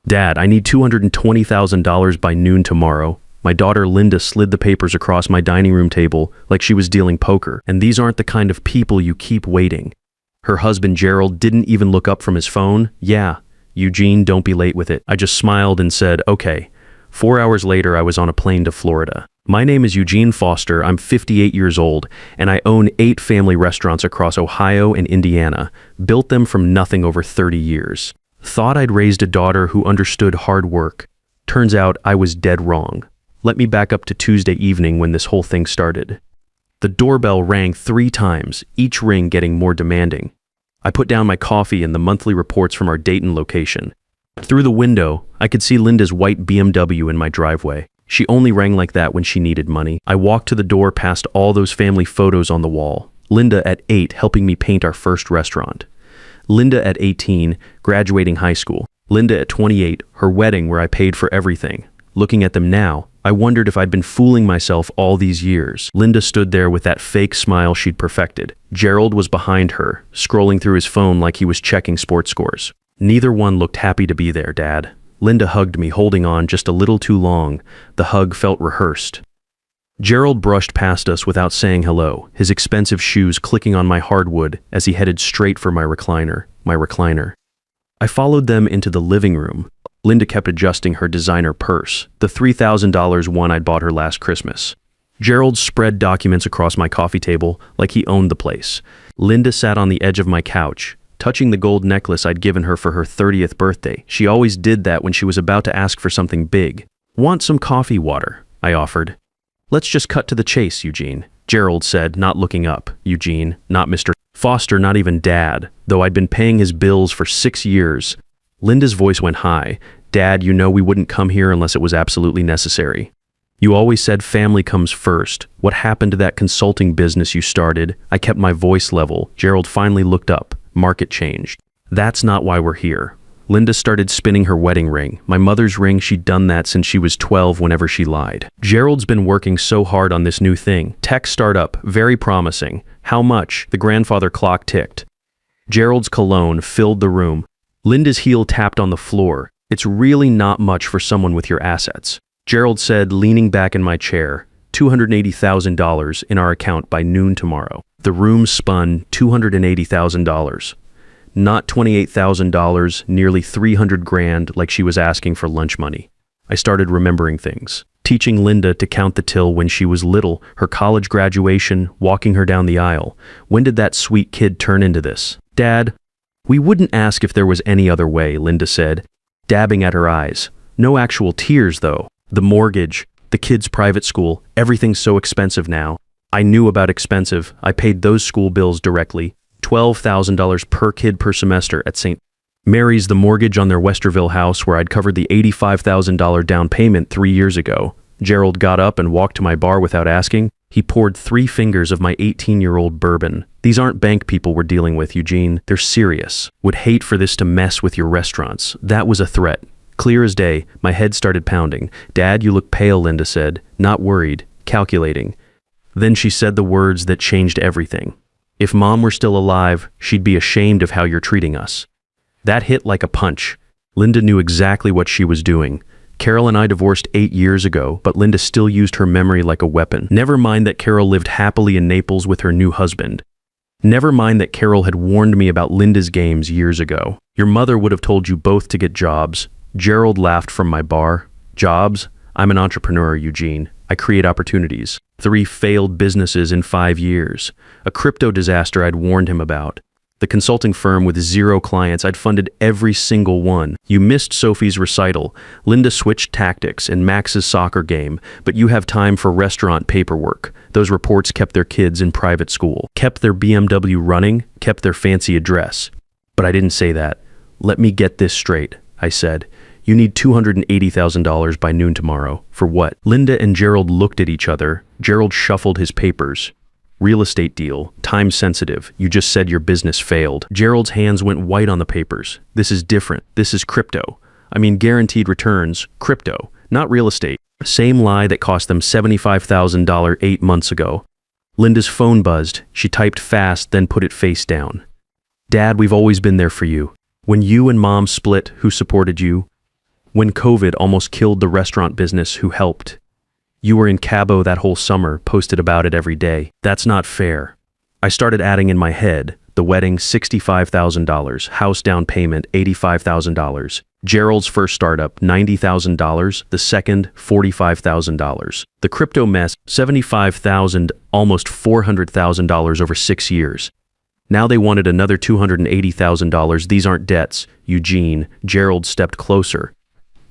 Dad, I need $220,000 by noon tomorrow. My daughter Linda slid the papers across my dining room table like she was dealing poker, and these aren't the kind of people you keep waiting. Her husband Gerald didn't even look up from his phone. Yeah, Eugene, don't be late with it. I just smiled and said, okay. 4 hours later, I was on a plane to Florida. My name is Eugene Foster. I'm 58 years old, and I own 8 family restaurants across Ohio and Indiana. Built them from nothing over 30 years. Thought I'd raised a daughter who understood hard work. Turns out I was dead wrong. Let me back up to Tuesday evening when this whole thing started. The doorbell rang 3 times, each ring getting more demanding. I put down my coffee and the monthly reports from our Dayton location. Through the window, I could see Linda's white BMW in my driveway. She only rang like that when she needed money. I walked to the door past all those family photos on the wall. Linda at 8 helping me paint our first restaurant. Linda at 18, graduating high school. Linda at 28, her wedding where I paid for everything. Looking at them now, I wondered if I'd been fooling myself all these years. Linda stood there with that fake smile she'd perfected. Gerald was behind her, scrolling through his phone like he was checking sports scores. Neither one looked happy to be there, Dad. Linda hugged me, holding on just a little too long. The hug felt rehearsed. Gerald brushed past us without saying hello, his expensive shoes clicking on my hardwood as he headed straight for my recliner. I followed them into the living room. Linda kept adjusting her designer purse, the $3,000 one I'd bought her last Christmas. Gerald spread documents across my coffee table like he owned the place. Linda sat on the edge of my couch, touching the gold necklace I'd given her for her 30th birthday. She always did that when she was about to ask for something big. Want some coffee water? I offered. Let's just cut to the chase, Eugene, Gerald said, not looking up. Eugene, not Mr. Foster, not even Dad, though I'd been paying his bills for 6 years. Linda's voice went high. Dad, you know we wouldn't come here unless it was absolutely necessary. You always said family comes first. What happened to that consulting business you started? I kept my voice level. Gerald finally looked up. Market changed. That's not why we're here. Linda started spinning her wedding ring. My mother's ring, she'd done that since she was 12 whenever she lied. Gerald's been working so hard on this new thing. Tech startup, very promising. How much? The grandfather clock ticked. Gerald's cologne filled the room. Linda's heel tapped on the floor. It's really not much for someone with your assets. Gerald said, leaning back in my chair, $280,000 in our account by noon tomorrow. The room spun. $280,000. Not $28,000, nearly 300 grand like she was asking for lunch money. I started remembering things. Teaching Linda to count the till when she was little, her college graduation, walking her down the aisle. When did that sweet kid turn into this? Dad, we wouldn't ask if there was any other way, Linda said, dabbing at her eyes. No actual tears, though. The mortgage, the kid's private school, everything's so expensive now. I knew about expensive. I paid those school bills directly. $12,000 per kid per semester at St. Mary's, the mortgage on their Westerville house where I'd covered the $85,000 down payment 3 years ago. Gerald got up and walked to my bar without asking. He poured 3 fingers of my 18-year-old bourbon. These aren't bank people we're dealing with, Eugene. They're serious. Would hate for this to mess with your restaurants. That was a threat. Clear as day, my head started pounding. Dad, you look pale, Linda said. Not worried, calculating. Then she said the words that changed everything. If Mom were still alive, she'd be ashamed of how you're treating us. That hit like a punch. Linda knew exactly what she was doing. Carol and I divorced 8 years ago, but Linda still used her memory like a weapon. Never mind that Carol lived happily in Naples with her new husband. Never mind that Carol had warned me about Linda's games years ago. Your mother would have told you both to get jobs. Gerald laughed from my bar. Jobs? I'm an entrepreneur, Eugene. I create opportunities. 3 failed businesses in 5 years. A crypto disaster I'd warned him about. The consulting firm with 0 clients, I'd funded every single one. You missed Sophie's recital. Linda switched tactics in Max's soccer game, but you have time for restaurant paperwork. Those reports kept their kids in private school, kept their BMW running, kept their fancy address. But I didn't say that. Let me get this straight, I said. You need $280,000 by noon tomorrow. For what? Linda and Gerald looked at each other. Gerald shuffled his papers. Real estate deal, time sensitive. You just said your business failed. Gerald's hands went white on the papers. This is different. This is crypto. I mean guaranteed returns, crypto, not real estate. Same lie that cost them $75,000 8 months ago. Linda's phone buzzed. She typed fast, then put it face down. Dad, we've always been there for you. When you and Mom split, who supported you? When COVID almost killed the restaurant business, who helped? You were in Cabo that whole summer, posted about it every day. That's not fair. I started adding in my head, the wedding $65,000, house down payment $85,000, Gerald's first startup $90,000, the second $45,000. The crypto mess $75,000, almost $400,000 over 6 years. Now they wanted another $280,000. These aren't debts, Eugene. Gerald stepped closer.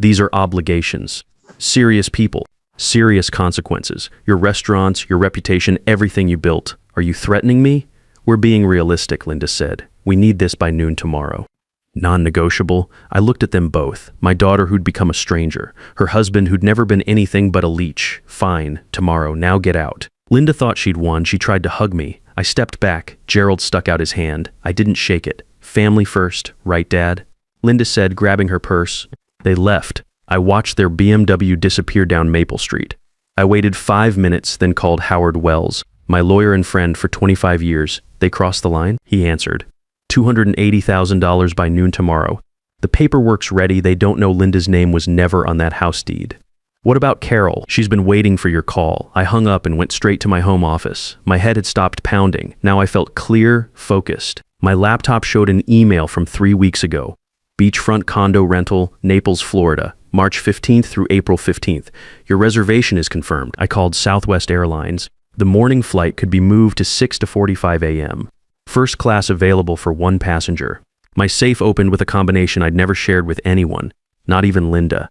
These are obligations. Serious people, serious consequences. Your restaurants, your reputation, everything you built. Are you threatening me? We're being realistic, Linda said. We need this by noon tomorrow. Non-negotiable. I looked at them both. My daughter who'd become a stranger. Her husband who'd never been anything but a leech. Fine, tomorrow, now get out. Linda thought she'd won. She tried to hug me. I stepped back. Gerald stuck out his hand. I didn't shake it. Family first, right, Dad? Linda said, grabbing her purse. They left. I watched their BMW disappear down Maple Street. I waited 5 minutes, then called Howard Wells, my lawyer and friend for 25 years. They crossed the line? He answered. $280,000 by noon tomorrow. The paperwork's ready. They don't know Linda's name was never on that house deed. What about Carol? She's been waiting for your call. I hung up and went straight to my home office. My head had stopped pounding. Now I felt clear, focused. My laptop showed an email from 3 weeks ago. Beachfront condo rental, Naples, Florida, March 15th through April 15th. Your reservation is confirmed. I called Southwest Airlines. The morning flight could be moved to 6 to 45 a.m. First class available for 1 passenger. My safe opened with a combination I'd never shared with anyone, not even Linda.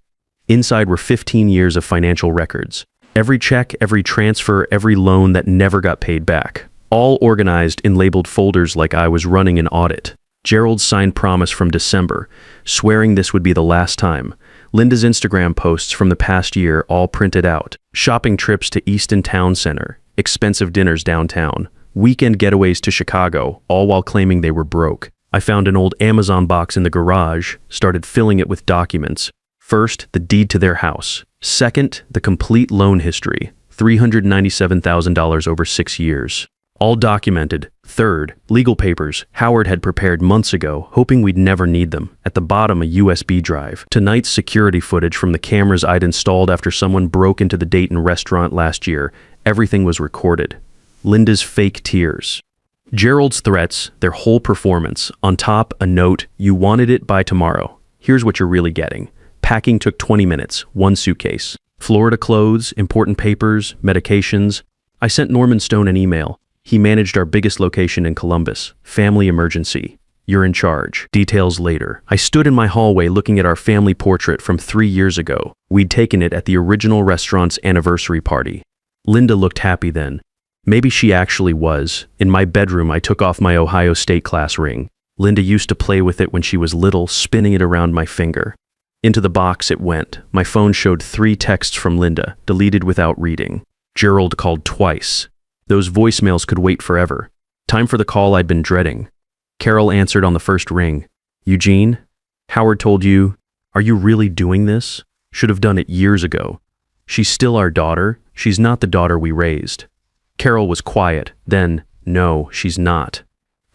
Inside were 15 years of financial records. Every check, every transfer, every loan that never got paid back. All organized in labeled folders like I was running an audit. Gerald's signed promise from December, swearing this would be the last time. Linda's Instagram posts from the past year, all printed out. Shopping trips to Easton Town Center, expensive dinners downtown, weekend getaways to Chicago, all while claiming they were broke. I found an old Amazon box in the garage, started filling it with documents. First, the deed to their house. Second, the complete loan history, $397,000 over 6 years. All documented. Third, legal papers Howard had prepared months ago, hoping we'd never need them. At the bottom, a USB drive. Tonight's security footage from the cameras I'd installed after someone broke into the Dayton restaurant last year. Everything was recorded. Linda's fake tears. Gerald's threats, their whole performance. On top, a note, you wanted it by tomorrow. Here's what you're really getting. Packing took 20 minutes, 1 suitcase. Florida clothes, important papers, medications. I sent Norman Stone an email. He managed our biggest location in Columbus. Family emergency. You're in charge. Details later. I stood in my hallway looking at our family portrait from 3 years ago. We'd taken it at the original restaurant's anniversary party. Linda looked happy then. Maybe she actually was. In my bedroom, I took off my Ohio State class ring. Linda used to play with it when she was little, spinning it around my finger. Into the box it went. My phone showed 3 texts from Linda, deleted without reading. Gerald called twice. Those voicemails could wait forever. Time for the call I'd been dreading. Carol answered on the first ring. Eugene? Howard told you, are you really doing this? Should have done it years ago. She's still our daughter. She's not the daughter we raised. Carol was quiet. Then, no, she's not.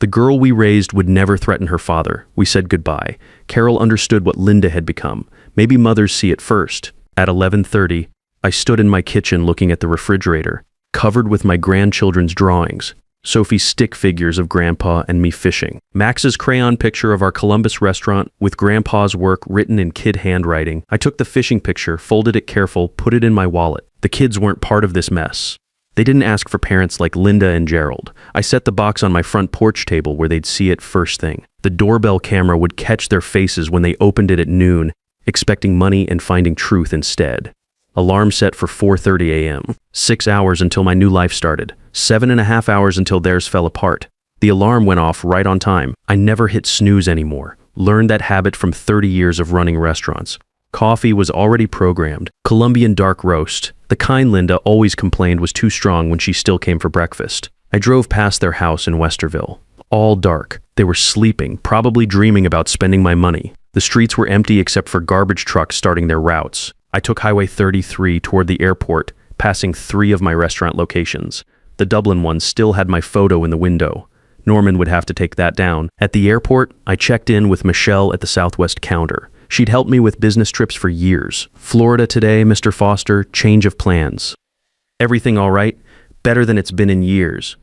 The girl we raised would never threaten her father. We said goodbye. Carol understood what Linda had become. Maybe mothers see it first. At 11:30, I stood in my kitchen looking at the refrigerator, covered with my grandchildren's drawings. Sophie's stick figures of Grandpa and me fishing. Max's crayon picture of our Columbus restaurant with Grandpa's work written in kid handwriting. I took the fishing picture, folded it careful, put it in my wallet. The kids weren't part of this mess. They didn't ask for parents like Linda and Gerald. I set the box on my front porch table where they'd see it first thing. The doorbell camera would catch their faces when they opened it at noon, expecting money and finding truth instead. Alarm set for 4:30 a.m. 6 hours until my new life started. 7.5 hours until theirs fell apart. The alarm went off right on time. I never hit snooze anymore. Learned that habit from 30 years of running restaurants. Coffee was already programmed. Colombian dark roast. The kind Linda always complained was too strong when she still came for breakfast. I drove past their house in Westerville. All dark. They were sleeping, probably dreaming about spending my money. The streets were empty except for garbage trucks starting their routes. I took Highway 33 toward the airport, passing 3 of my restaurant locations. The Dublin one still had my photo in the window. Norman would have to take that down. At the airport, I checked in with Michelle at the Southwest counter. She'd helped me with business trips for years. Florida today, Mr. Foster, change of plans. Everything all right? Better than it's been in years.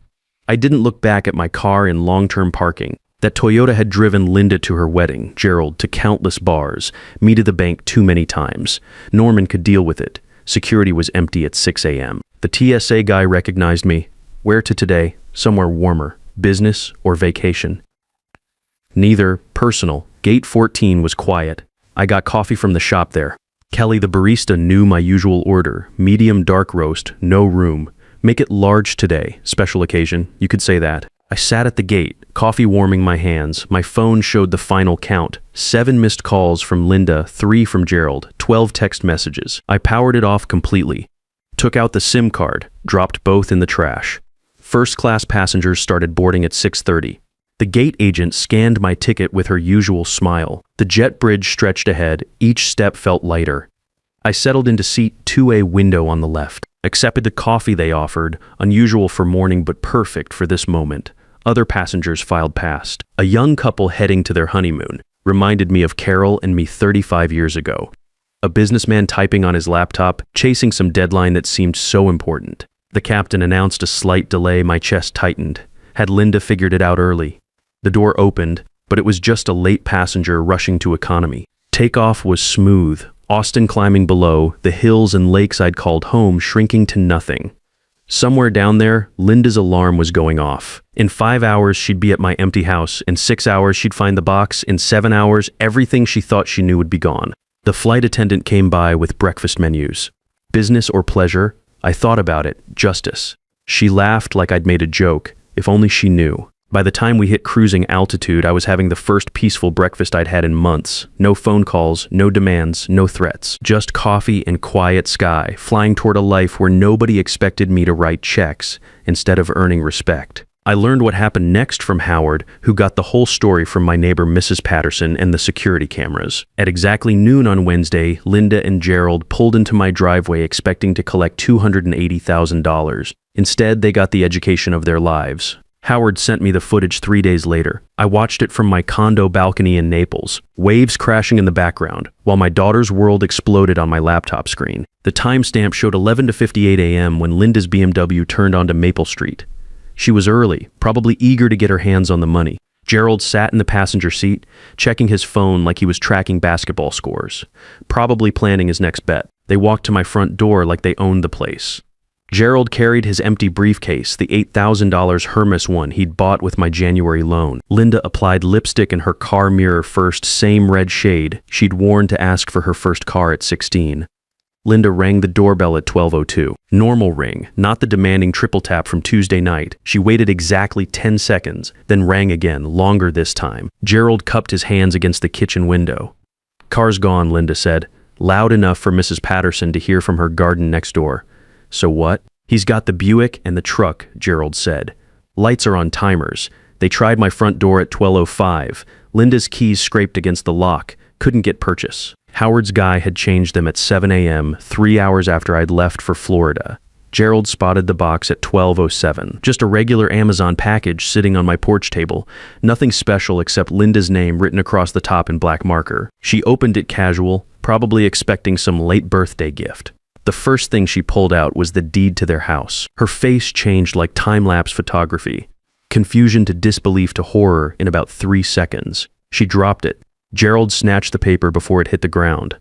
I didn't look back at my car in long-term parking. That Toyota had driven Linda to her wedding, Gerald to countless bars, me to the bank too many times. Norman could deal with it. Security was empty at 6 a.m. The TSA guy recognized me. Where to today? Somewhere warmer. Business or vacation? Neither. Personal. Gate 14 was quiet. I got coffee from the shop there. Kelly, the barista, knew my usual order. Medium dark roast, no room. Make it large today. Special occasion. You could say that. I sat at the gate, coffee warming my hands. My phone showed the final count. 7 missed calls from Linda, 3 from Gerald, 12 text messages. I powered it off completely. Took out the SIM card, dropped both in the trash. First-class passengers started boarding at 6:30. The gate agent scanned my ticket with her usual smile. The jet bridge stretched ahead. Each step felt lighter. I settled into seat 2A, window on the left. Accepted the coffee they offered, unusual for morning but perfect for this moment. Other passengers filed past. A young couple heading to their honeymoon. Reminded me of Carol and me 35 years ago. A businessman typing on his laptop, chasing some deadline that seemed so important. The captain announced a slight delay. My chest tightened. Had Linda figured it out early? The door opened, but it was just a late passenger rushing to economy. Takeoff was smooth. Austin climbing below, the hills and lakes I'd called home shrinking to nothing. Somewhere down there, Linda's alarm was going off. In 5 hours, she'd be at my empty house. In 6 hours, she'd find the box. In 7 hours, everything she thought she knew would be gone. The flight attendant came by with breakfast menus. Business or pleasure? I thought about it. Justice. She laughed like I'd made a joke. If only she knew. By the time we hit cruising altitude, I was having the first peaceful breakfast I'd had in months. No phone calls, no demands, no threats. Just coffee and quiet sky, flying toward a life where nobody expected me to write checks instead of earning respect. I learned what happened next from Howard, who got the whole story from my neighbor Mrs. Patterson and the security cameras. At exactly noon on Wednesday, Linda and Gerald pulled into my driveway expecting to collect $280,000. Instead, they got the education of their lives. Howard sent me the footage 3 days later. I watched it from my condo balcony in Naples, waves crashing in the background, while my daughter's world exploded on my laptop screen. The timestamp showed 11:58 a.m. when Linda's BMW turned onto Maple Street. She was early, probably eager to get her hands on the money. Gerald sat in the passenger seat, checking his phone like he was tracking basketball scores, probably planning his next bet. They walked to my front door like they owned the place. Gerald carried his empty briefcase, the $8,000 Hermes one he'd bought with my January loan. Linda applied lipstick in her car mirror first, same red shade she'd worn to ask for her first car at 16. Linda rang the doorbell at 12:02. Normal ring, not the demanding triple tap from Tuesday night. She waited exactly 10 seconds, then rang again, longer this time. Gerald cupped his hands against the kitchen window. "Car's gone," Linda said, loud enough for Mrs. Patterson to hear from her garden next door. "So what?" "He's got the Buick and the truck," Gerald said. "Lights are on timers. They tried my front door at 12:05. Linda's keys scraped against the lock. Couldn't get purchase. Howard's guy had changed them at 7 a.m., 3 hours after I'd left for Florida. Gerald spotted the box at 12:07. Just a regular Amazon package sitting on my porch table. Nothing special except Linda's name written across the top in black marker. She opened it casual, probably expecting some late birthday gift. The first thing she pulled out was the deed to their house. Her face changed like time-lapse photography. Confusion to disbelief to horror in about 3 seconds. She dropped it. Gerald snatched the paper before it hit the ground.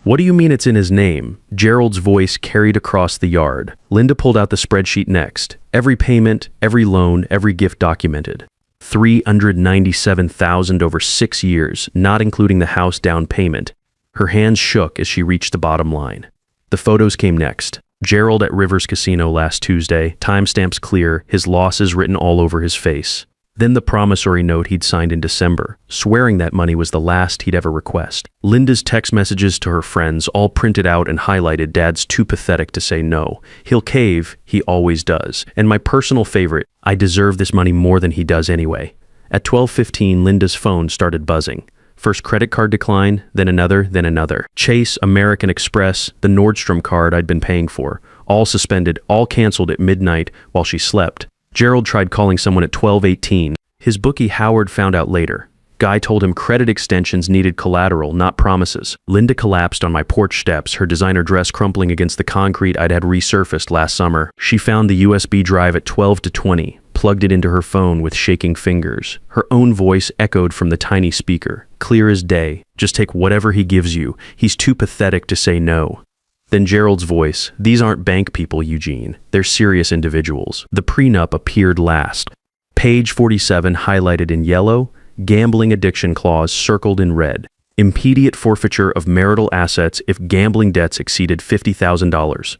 "What do you mean it's in his name?" Gerald's voice carried across the yard. Linda pulled out the spreadsheet next. Every payment, every loan, every gift documented. $397,000 over 6 years, not including the house down payment. Her hands shook as she reached the bottom line. The photos came next. Gerald at Rivers Casino last Tuesday, timestamps clear, his losses written all over his face. Then the promissory note he'd signed in December, swearing that money was the last he'd ever request. Linda's text messages to her friends, all printed out and highlighted. Dad's too pathetic to say no. He'll cave, he always does. And my personal favorite, I deserve this money more than he does anyway. At 12:15, Linda's phone started buzzing. First credit card decline, then another, then another. Chase, American Express, the Nordstrom card I'd been paying for. All suspended, all canceled at midnight while she slept. Gerald tried calling someone at 12:18. His bookie Howard found out later. Guy told him credit extensions needed collateral, not promises. Linda collapsed on my porch steps, her designer dress crumpling against the concrete I'd had resurfaced last summer. She found the USB drive at 12 to 20, plugged it into her phone with shaking fingers. Her own voice echoed from the tiny speaker, clear as day. Just take whatever he gives you. He's too pathetic to say no. Then Gerald's voice, these aren't bank people, Eugene. They're serious individuals. The prenup appeared last. Page 47 highlighted in yellow, gambling addiction clause circled in red. Immediate forfeiture of marital assets if gambling debts exceeded $50,000.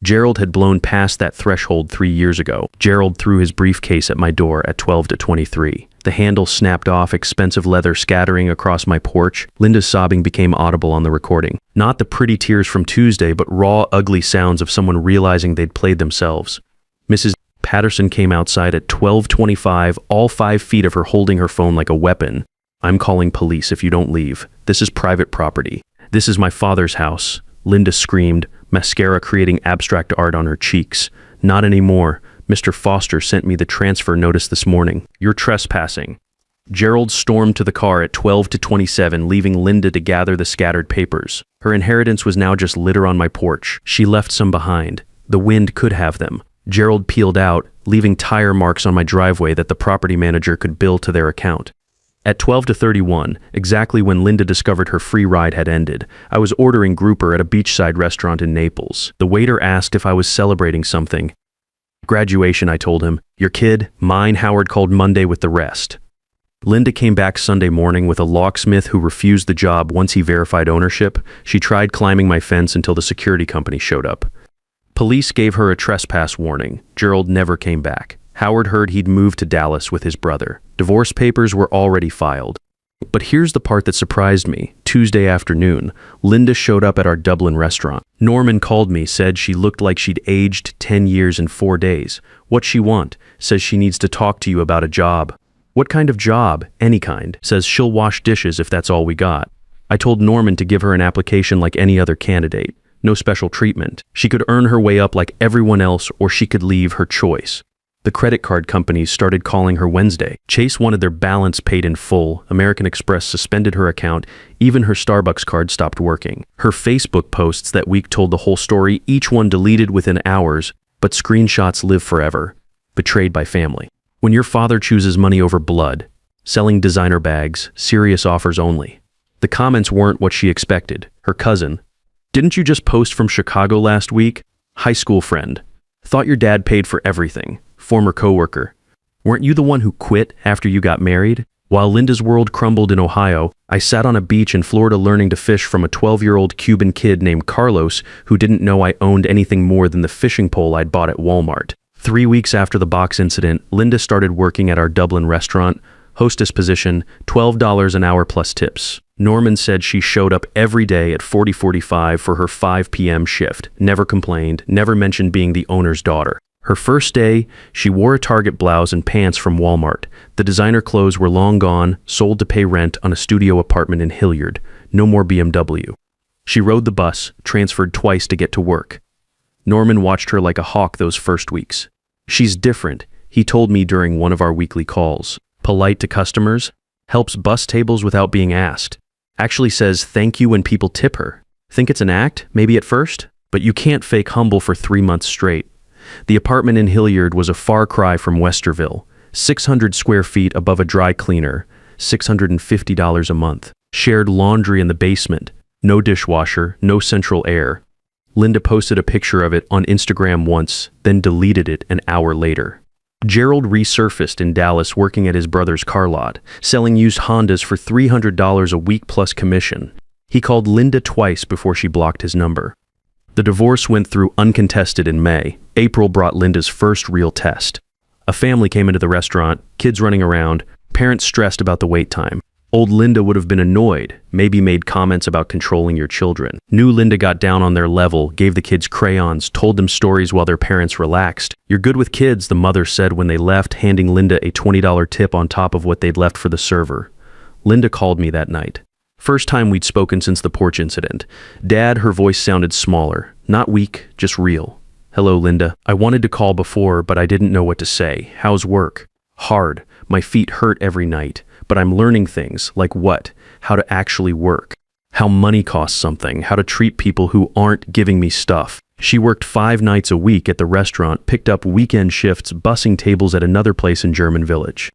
Gerald had blown past that threshold 3 years ago. Gerald threw his briefcase at my door at 12 to 23. The handle snapped off, expensive leather scattering across my porch. Linda's sobbing became audible on the recording. Not the pretty tears from Tuesday, but raw, ugly sounds of someone realizing they'd played themselves. Mrs. Patterson came outside at 12:25, all 5 feet of her holding her phone like a weapon. I'm calling police if you don't leave. This is private property. This is my father's house. Linda screamed, mascara creating abstract art on her cheeks. Not anymore. Mr. Foster sent me the transfer notice this morning. You're trespassing. Gerald stormed to the car at 12 to 27, leaving Linda to gather the scattered papers. Her inheritance was now just litter on my porch. She left some behind. The wind could have them. Gerald peeled out, leaving tire marks on my driveway that the property manager could bill to their account. At 12 to 31, exactly when Linda discovered her free ride had ended, I was ordering grouper at a beachside restaurant in Naples. The waiter asked if I was celebrating something. Graduation, I told him. Your kid? Mine, Howard called Monday with the rest. Linda came back Sunday morning with a locksmith who refused the job once he verified ownership. She tried climbing my fence until the security company showed up. Police gave her a trespass warning. Gerald never came back. Howard heard he'd moved to Dallas with his brother. Divorce papers were already filed. But here's the part that surprised me. Tuesday afternoon, Linda showed up at our Dublin restaurant. Norman called me, said she looked like she'd aged 10 years in 4 days. What's she want? Says she needs to talk to you about a job. What kind of job? Any kind. Says she'll wash dishes if that's all we got. I told Norman to give her an application like any other candidate. No special treatment. She could earn her way up like everyone else, or she could leave, her choice. The credit card companies started calling her Wednesday. Chase wanted their balance paid in full. American Express suspended her account. Even her Starbucks card stopped working. Her Facebook posts that week told the whole story, each one deleted within hours, but screenshots live forever. Betrayed by family. When your father chooses money over blood, selling designer bags, serious offers only. The comments weren't what she expected. Her cousin, didn't you just post from Chicago last week? High school friend. Thought your dad paid for everything. Former coworker. Weren't you the one who quit after you got married? While Linda's world crumbled in Ohio, I sat on a beach in Florida learning to fish from a 12-year-old Cuban kid named Carlos who didn't know I owned anything more than the fishing pole I'd bought at Walmart. 3 weeks after the box incident, Linda started working at our Dublin restaurant, hostess position, $12 an hour plus tips. Norman said she showed up every day at 40:45 for her 5 p.m. shift, never complained, never mentioned being the owner's daughter. Her first day, she wore a Target blouse and pants from Walmart. The designer clothes were long gone, sold to pay rent on a studio apartment in Hilliard. No more BMW. She rode the bus, transferred twice to get to work. Norman watched her like a hawk those first weeks. She's different, he told me during one of our weekly calls. Polite to customers, helps bus tables without being asked. Actually says thank you when people tip her. Think it's an act, maybe at first? But you can't fake humble for 3 months straight. The apartment in Hilliard was a far cry from Westerville. 600 square feet above a dry cleaner, $650 a month. Shared laundry in the basement. No dishwasher, no central air. Linda posted a picture of it on Instagram once, then deleted it an hour later. Gerald resurfaced in Dallas working at his brother's car lot, selling used Hondas for $300 a week plus commission. He called Linda twice before she blocked his number. The divorce went through uncontested in May. April brought Linda's first real test. A family came into the restaurant, kids running around, parents stressed about the wait time. Old Linda would have been annoyed, maybe made comments about controlling your children. New Linda got down on their level, gave the kids crayons, told them stories while their parents relaxed. You're good with kids, the mother said when they left, handing Linda a $20 tip on top of what they'd left for the server. Linda called me that night. First time we'd spoken since the porch incident. Dad, her voice sounded smaller. Not weak, just real. Hello, Linda. I wanted to call before, but I didn't know what to say. How's work? Hard. My feet hurt every night. but I'm learning things like what, how to actually work, how money costs something, how to treat people who aren't giving me stuff. She worked 5 nights a week at the restaurant, picked up weekend shifts, bussing tables at another place in German Village.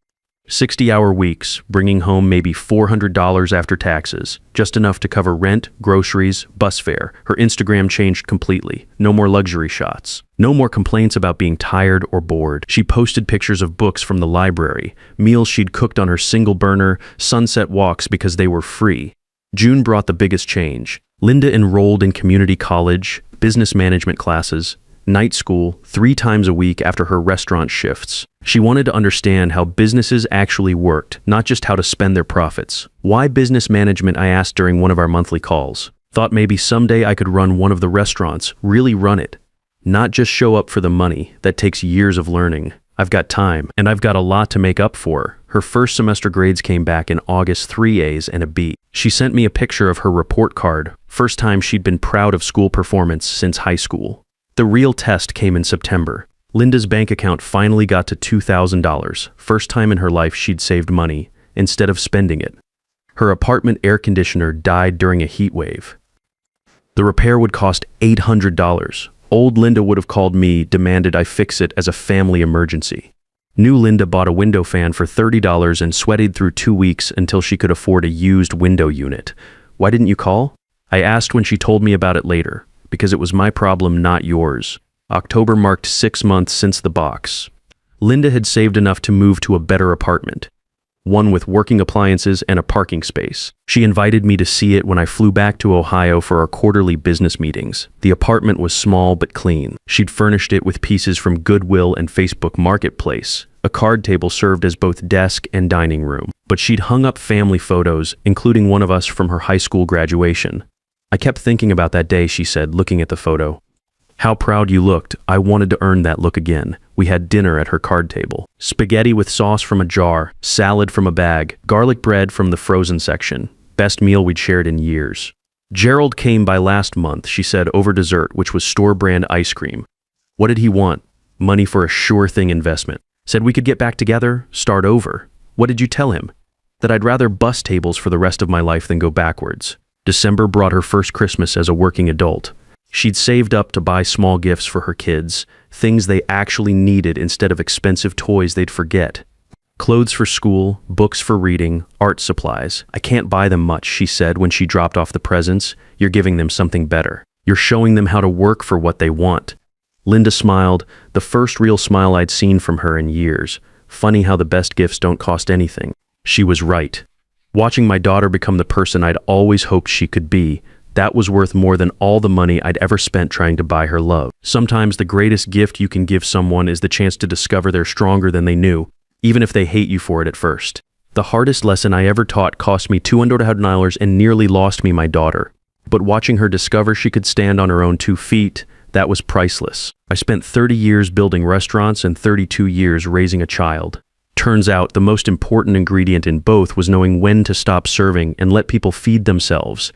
60-hour weeks, bringing home maybe $400 after taxes, just enough to cover rent, groceries, bus fare. Her Instagram changed completely. No more luxury shots. No more complaints about being tired or bored. She posted pictures of books from the library, meals she'd cooked on her single burner, sunset walks because they were free. June brought the biggest change. Linda enrolled in community college, business management classes, night school 3 times a week after her restaurant shifts. She wanted to understand how businesses actually worked, not just how to spend their profits. Why business management, I asked during one of our monthly calls. Thought maybe someday I could run one of the restaurants, really run it. Not just show up for the money. That takes years of learning. I've got time, and I've got a lot to make up for. Her first semester grades came back in August, 3 A's and a B. She sent me a picture of her report card, first time she'd been proud of school performance since high school. The real test came in September. Linda's bank account finally got to $2,000, first time in her life she'd saved money, instead of spending it. Her apartment air conditioner died during a heat wave. The repair would cost $800. Old Linda would have called me, demanded I fix it as a family emergency. New Linda bought a window fan for $30 and sweated through 2 weeks until she could afford a used window unit. Why didn't you call? I asked when she told me about it later. Because it was my problem, not yours. October marked 6 months since the box. Linda had saved enough to move to a better apartment, one with working appliances and a parking space. She invited me to see it when I flew back to Ohio for our quarterly business meetings. The apartment was small but clean. She'd furnished it with pieces from Goodwill and Facebook Marketplace. A card table served as both desk and dining room. But she'd hung up family photos, including one of us from her high school graduation. I kept thinking about that day, she said, looking at the photo. How proud you looked. I wanted to earn that look again. We had dinner at her card table. Spaghetti with sauce from a jar, salad from a bag, garlic bread from the frozen section. Best meal we'd shared in years. Gerald came by last month, she said, over dessert, which was store-brand ice cream. What did he want? Money for a sure-thing investment. Said we could get back together, start over. What did you tell him? That I'd rather bus tables for the rest of my life than go backwards. December brought her first Christmas as a working adult. She'd saved up to buy small gifts for her kids, things they actually needed instead of expensive toys they'd forget. Clothes for school, books for reading, art supplies. I can't buy them much, she said when she dropped off the presents. You're giving them something better. You're showing them how to work for what they want. Linda smiled, the first real smile I'd seen from her in years. Funny how the best gifts don't cost anything. She was right. Watching my daughter become the person I'd always hoped she could be, that was worth more than all the money I'd ever spent trying to buy her love. Sometimes the greatest gift you can give someone is the chance to discover they're stronger than they knew, even if they hate you for it at first. The hardest lesson I ever taught cost me $200 and nearly lost me my daughter. But watching her discover she could stand on her own 2 feet, that was priceless. I spent 30 years building restaurants and 32 years raising a child. Turns out the most important ingredient in both was knowing when to stop serving and let people feed themselves.